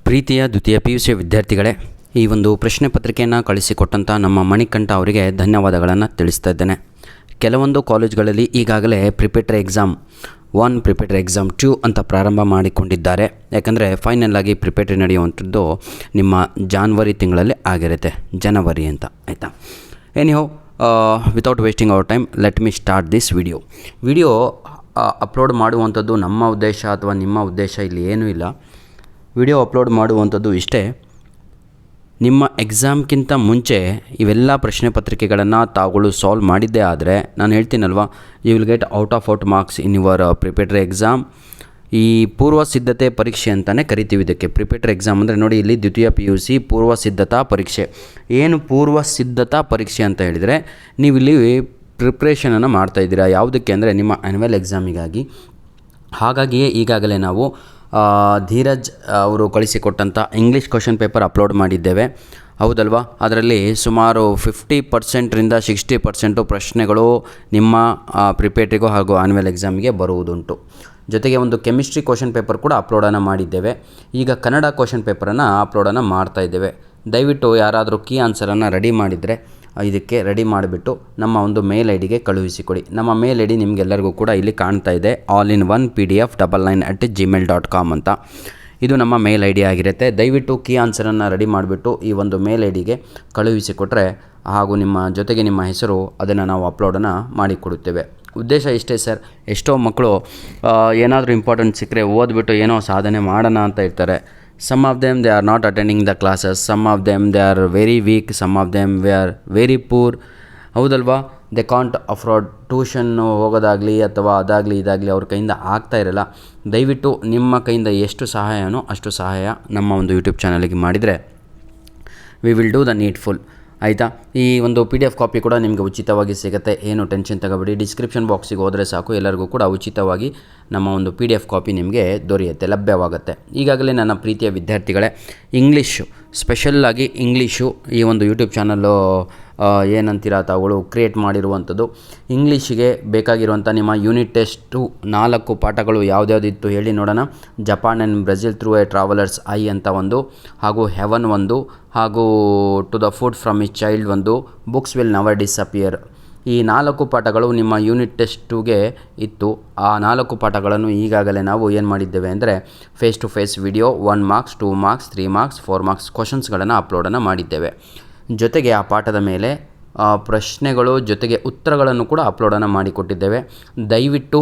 ಪ್ರೀತಿಯ ದ್ವಿತೀಯ PUC ವಿದ್ಯಾರ್ಥಿಗಳೇ, ಈ ಒಂದು ಪ್ರಶ್ನೆ ಪತ್ರಿಕೆಯನ್ನು ಕಳಿಸಿಕೊಟ್ಟಂಥ ನಮ್ಮ ಮಣಿಕಂಠ ಅವರಿಗೆ ಧನ್ಯವಾದಗಳನ್ನು ತಿಳಿಸ್ತಾ ಇದ್ದೇನೆ. ಕೆಲವೊಂದು ಕಾಲೇಜ್ಗಳಲ್ಲಿ ಈಗಾಗಲೇ ಪ್ರಿಪೇಟರಿ ಎಕ್ಸಾಮ್ 1, ಪ್ರಿಪೇಟರಿ ಎಕ್ಸಾಮ್ 2 ಅಂತ ಪ್ರಾರಂಭ ಮಾಡಿಕೊಂಡಿದ್ದಾರೆ. ಯಾಕಂದರೆ ಫೈನಲ್ ಆಗಿ ಪ್ರಿಪೇಟರಿ ನಡೆಯುವಂಥದ್ದು ನಿಮ್ಮ ಜಾನ್ವರಿ ತಿಂಗಳಲ್ಲಿ ಆಗಿರುತ್ತೆ, ಜನವರಿ ಅಂತ, ಆಯಿತಾ. Anyhow, without wasting our time, let me start this video upload ಮಾಡುವಂಥದ್ದು ನಮ್ಮ ಉದ್ದೇಶ ಅಥವಾ ನಿಮ್ಮ ಉದ್ದೇಶ ಇಲ್ಲಿ ಏನೂ ಇಲ್ಲ. ವಿಡಿಯೋ ಅಪ್ಲೋಡ್ ಮಾಡುವಂಥದ್ದು ಇಷ್ಟೇ, ನಿಮ್ಮ ಎಕ್ಸಾಮ್ಗಿಂತ ಮುಂಚೆ ಇವೆಲ್ಲ ಪ್ರಶ್ನೆ ಪತ್ರಿಕೆಗಳನ್ನು ತಾವುಗಳು ಸಾಲ್ವ್ ಮಾಡಿದ್ದೇ ಆದರೆ ನಾನು ಹೇಳ್ತೀನಲ್ವ, you will get out marks in your preparatory exam. ಈ ಪೂರ್ವ ಸಿದ್ಧತೆ ಪರೀಕ್ಷೆ ಅಂತಲೇ ಕರಿತೀವಿ ಇದಕ್ಕೆ. ಪ್ರಿಪೇಟರಿ ಎಕ್ಸಾಮ್ ಅಂದರೆ ನೋಡಿ, ಇಲ್ಲಿ ದ್ವಿತೀಯ PUC ಪೂರ್ವ ಸಿದ್ಧತಾ ಪರೀಕ್ಷೆ. ಏನು ಪೂರ್ವ ಸಿದ್ಧತಾ ಪರೀಕ್ಷೆ ಅಂತ ಹೇಳಿದರೆ, ನೀವಿಲ್ಲಿ ಪ್ರಿಪ್ರೇಷನನ್ನು ಮಾಡ್ತಾಯಿದ್ದೀರಾ ಯಾವುದಕ್ಕೆ ಅಂದರೆ ನಿಮ್ಮ ಆ್ಯನ್ಯುವಲ್ ಎಕ್ಸಾಮಿಗಾಗಿ. ಹಾಗಾಗಿಯೇ ಈಗಾಗಲೇ ನಾವು ಧೀರಜ್ ಅವರು ಕಳಿಸಿಕೊಟ್ಟಂಥ ಇಂಗ್ಲೀಷ್ ಕ್ವಶನ್ ಪೇಪರ್ ಅಪ್ಲೋಡ್ ಮಾಡಿದ್ದೇವೆ, ಹೌದಲ್ವಾ. ಅದರಲ್ಲಿ ಸುಮಾರು 50%ರಿಂದ 60% ಪ್ರಶ್ನೆಗಳು ನಿಮ್ಮ ಪ್ರಿಪೇಟರಿಗೂ ಹಾಗೂ ಆನ್ಯುವಲ್ ಎಕ್ಸಾಮಿಗೆ ಬರುವುದುಂಟು. ಜೊತೆಗೆ ಒಂದು ಕೆಮಿಸ್ಟ್ರಿ ಕ್ವಶನ್ ಪೇಪರ್ ಕೂಡ ಅಪ್ಲೋಡನ್ನು ಮಾಡಿದ್ದೇವೆ. ಈಗ ಕನ್ನಡ ಕ್ವಶನ್ ಪೇಪರನ್ನು ಅಪ್ಲೋಡನ್ನು ಮಾಡ್ತಾಯಿದ್ದೇವೆ. ದಯವಿಟ್ಟು ಯಾರಾದರೂ ಕೀ ಆನ್ಸರನ್ನು ರೆಡಿ ಮಾಡಿದರೆ ಇದಕ್ಕೆ ರೆಡಿ ಮಾಡಿಬಿಟ್ಟು ನಮ್ಮ ಒಂದು ಮೇಲ್ ಐಡಿಗೆ ಕಳುಹಿಸಿಕೊಡಿ. ನಮ್ಮ ಮೇಲ್ ಐಡಿ ನಿಮಗೆಲ್ಲರಿಗೂ ಕೂಡ ಇಲ್ಲಿ ಕಾಣ್ತಾ ಇದೆ, all-in-one-pdf-99@gmail.com ಅಂತ. ಇದು ನಮ್ಮ ಮೇಲ್ ಐಡಿ ಆಗಿರುತ್ತೆ. ದಯವಿಟ್ಟು ಕೀ ಆನ್ಸರನ್ನು ರೆಡಿ ಮಾಡಿಬಿಟ್ಟು ಈ ಒಂದು ಮೇಲ್ ಐಡಿಗೆ ಕಳುಹಿಸಿಕೊಟ್ರೆ ಹಾಗೂ ನಿಮ್ಮ ಜೊತೆಗೆ ನಿಮ್ಮ ಹೆಸರು, ಅದನ್ನು ನಾವು ಅಪ್ಲೋಡನ್ನು ಮಾಡಿಕೊಡುತ್ತೇವೆ. ಉದ್ದೇಶ ಇಷ್ಟೇ ಸರ್. ಎಷ್ಟೋ ಮಕ್ಕಳು ಏನಾದರೂ ಇಂಪಾರ್ಟೆಂಟ್ ಸಿಕ್ಕರೆ ಓದ್ಬಿಟ್ಟು ಏನೋ ಸಾಧನೆ ಮಾಡೋಣ ಅಂತ ಇರ್ತಾರೆ. Some of them they are not attending the classes, some of them they are very weak, some of them we are very poor, ಹೌದಲ್ವಾ. ದೆ ಕಾಂಟ್ ಅಫ್ರೋಡ್ ಟ್ಯೂಷನ್ ಹೋಗೋದಾಗಲಿ ಅಥವಾ ಅದಾಗಲಿ ಇದಾಗಲಿ ಅವ್ರ ಕೈಯಿಂದ ಆಗ್ತಾ ಇರಲ್ಲ. ದಯವಿಟ್ಟು ನಿಮ್ಮ ಕೈಯಿಂದ ಎಷ್ಟು ಸಹಾಯನೋ ಅಷ್ಟು ಸಹಾಯ ನಮ್ಮ ಒಂದು ಯೂಟ್ಯೂಬ್ ಚಾನಲ್ಗೆ ಮಾಡಿದರೆ we will do the needful, ಆಯಿತಾ. ಈ ಒಂದು PDF ಕಾಪಿ ಕೂಡ ನಿಮಗೆ ಉಚಿತವಾಗಿ ಸಿಗುತ್ತೆ, ಏನು ಟೆನ್ಷನ್ ತಗೋಬೇಡಿ. ಡಿಸ್ಕ್ರಿಪ್ಷನ್ ಬಾಕ್ಸಿಗೆ ಹೋದರೆ ಸಾಕು, ಎಲ್ಲರಿಗೂ ಕೂಡ ಉಚಿತವಾಗಿ ನಮ್ಮ ಒಂದು PDF ಕಾಪಿ ನಿಮಗೆ ದೊರೆಯುತ್ತೆ, ಲಭ್ಯವಾಗುತ್ತೆ. ಈಗಾಗಲೇ ನನ್ನ ಪ್ರೀತಿಯ ವಿದ್ಯಾರ್ಥಿಗಳೇ, ಇಂಗ್ಲೀಷು ಸ್ಪೆಷಲ್ಲಾಗಿ ಇಂಗ್ಲೀಷು ಈ ಒಂದು ಯೂಟ್ಯೂಬ್ ಚಾನಲ್ಲು ಏನಂತೀರ ತಾವುಗಳು ಕ್ರಿಯೇಟ್ ಮಾಡಿರುವಂಥದ್ದು. ಇಂಗ್ಲೀಷಿಗೆ ಬೇಕಾಗಿರುವಂಥ ನಿಮ್ಮ ಯೂನಿಟ್ ಟೆಸ್ಟು 4 ಪಾಠಗಳು ಯಾವುದ್ಯಾವುದಿತ್ತು ಹೇಳಿ ನೋಡೋಣ. Japan and Brazil through a travellers eye ಅಂತ ಒಂದು, ಹಾಗೂ ಹೆವನ್ ಒಂದು, ಹಾಗೂ to the food from a child ಒಂದು, ಬುಕ್ಸ್ ವಿಲ್ ನೆವರ್ ಡಿಸಪಿಯರ್. ಈ 4 ಪಾಠಗಳು ನಿಮ್ಮ ಯೂನಿಟ್ ಟೆಸ್ಟುಗೆ ಇತ್ತು. ಆ 4 ಪಾಠಗಳನ್ನು ಈಗಾಗಲೇ ನಾವು ಏನು ಮಾಡಿದ್ದೇವೆ ಅಂದರೆ face to face video 1 marks 2 marks 3 marks 4 marks ಕ್ವಶನ್ಸ್ಗಳನ್ನು ಅಪ್ಲೋಡನ್ನು ಮಾಡಿದ್ದೇವೆ. ಜೊತೆಗೆ ಆ ಪಾಠದ ಮೇಲೆ ಪ್ರಶ್ನೆಗಳು ಜೊತೆಗೆ ಉತ್ತರಗಳನ್ನು ಕೂಡ ಅಪ್ಲೋಡನ್ನು ಮಾಡಿಕೊಟ್ಟಿದ್ದೇವೆ. ದಯವಿಟ್ಟು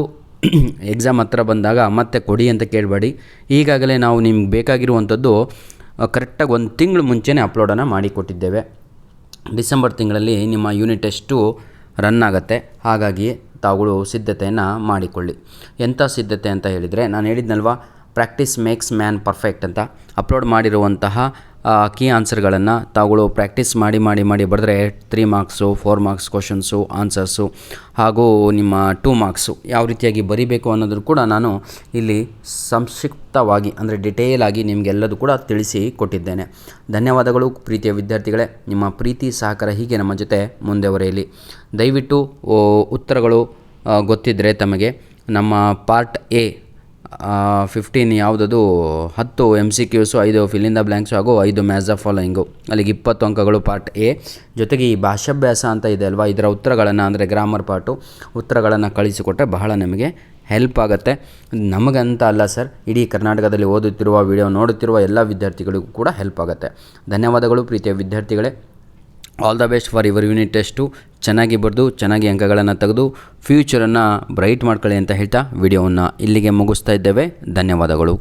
ಎಕ್ಸಾಮ್ ಹತ್ರ ಬಂದಾಗ ಮತ್ತೆ ಕೊಡಿ ಅಂತ ಕೇಳಬೇಡಿ. ಈಗಾಗಲೇ ನಾವು ನಿಮ್ಗೆ ಬೇಕಾಗಿರುವಂಥದ್ದು ಕರೆಕ್ಟಾಗಿ 1 ತಿಂಗಳು ಮುಂಚೆನೇ ಅಪ್ಲೋಡನ್ನು ಮಾಡಿಕೊಟ್ಟಿದ್ದೇವೆ. ಡಿಸೆಂಬರ್ ತಿಂಗಳಲ್ಲಿ ನಿಮ್ಮ ಯೂನಿಟ್ ಟೆಸ್ಟು ರನ್ ಆಗುತ್ತೆ. ಹಾಗಾಗಿ ತಾವುಗಳು ಸಿದ್ಧತೆಯನ್ನು ಮಾಡಿಕೊಳ್ಳಿ. ಎಂಥ ಸಿದ್ಧತೆ ಅಂತ ಹೇಳಿದರೆ, ನಾನು ಹೇಳಿದ್ನಲ್ವ, ಪ್ರಾಕ್ಟೀಸ್ ಮೇಕ್ಸ್ ಮ್ಯಾನ್ ಪರ್ಫೆಕ್ಟ್ ಅಂತ. ಅಪ್ಲೋಡ್ ಮಾಡಿರುವಂತಹ ಕೀ ಆನ್ಸರ್ಗಳನ್ನು ತಾವುಗಳು ಪ್ರಾಕ್ಟೀಸ್ ಮಾಡಿ ಬರೆದ್ರೆ 3 ಮಾರ್ಕ್ಸು 4 ಮಾರ್ಕ್ಸ್ ಕ್ವಶನ್ಸು ಆನ್ಸರ್ಸು ಹಾಗೂ ನಿಮ್ಮ 2 ಮಾರ್ಕ್ಸು ಯಾವ ರೀತಿಯಾಗಿ ಬರೀಬೇಕು ಅನ್ನೋದು ಕೂಡ ನಾನು ಇಲ್ಲಿ ಸಂಕ್ಷಿಪ್ತವಾಗಿ ಅಂದರೆ ಡಿಟೇಲ್ ಆಗಿ ನಿಮಗೆಲ್ಲದೂ ಕೂಡ ತಿಳಿಸಿ ಕೊಟ್ಟಿದ್ದೇನೆ. ಧನ್ಯವಾದಗಳು ಪ್ರೀತಿಯ ವಿದ್ಯಾರ್ಥಿಗಳೇ. ನಿಮ್ಮ ಪ್ರೀತಿ ಸಹಕಾರ ಹೀಗೆ ನಮ್ಮ ಜೊತೆ ಮುಂದೆವರೆಯಲಿ. ದಯವಿಟ್ಟು ಉತ್ತರಗಳು ಗೊತ್ತಿದ್ದರೆ ತಮಗೆ ನಮ್ಮ ಪಾರ್ಟ್ A 15 ಯಾವುದದು 10 MCQs, 5 fill in the blanks ಹಾಗೂ 5 ಮ್ಯಾಥ್ಸ್ ದ ಫಾಲೋಯಿಂಗು, ಅಲ್ಲಿಗೆ 20 ಅಂಕಗಳು ಪಾರ್ಟ್ A. ಜೊತೆಗೆ ಈ ಭಾಷಾಭ್ಯಾಸ ಅಂತ ಇದೆ ಅಲ್ವಾ, ಇದರ ಉತ್ತರಗಳನ್ನು ಅಂದರೆ ಗ್ರಾಮರ್ ಪಾರ್ಟು ಉತ್ತರಗಳನ್ನು ಕಳಿಸಿಕೊಟ್ಟರೆ ಬಹಳ ನಮಗೆ ಹೆಲ್ಪ್ ಆಗುತ್ತೆ. ನಮಗಂತ ಅಲ್ಲ ಸರ್, ಇಡೀ ಕರ್ನಾಟಕದಲ್ಲಿ ಓದುತ್ತಿರುವ ವಿಡಿಯೋ ನೋಡುತ್ತಿರುವ ಎಲ್ಲ ವಿದ್ಯಾರ್ಥಿಗಳಿಗೂ ಕೂಡ ಹೆಲ್ಪ್ ಆಗುತ್ತೆ. ಧನ್ಯವಾದಗಳು ಪ್ರೀತಿಯ ವಿದ್ಯಾರ್ಥಿಗಳೇ. All the best for your unit test. ಚೆನ್ನಾಗಿ ಬರೆದು ಚೆನ್ನಾಗಿ ಅಂಕಗಳನ್ನು ತೆಗೆದು ಫ್ಯೂಚರನ್ನು ಬ್ರೈಟ್ ಮಾಡ್ಕೊಳ್ಳಿ ಅಂತ ಹೇಳ್ತಾ ವಿಡಿಯೋವನ್ನು ಇಲ್ಲಿಗೆ ಮುಗಿಸ್ತಾ ಇದ್ದೇವೆ. ಧನ್ಯವಾದಗಳು.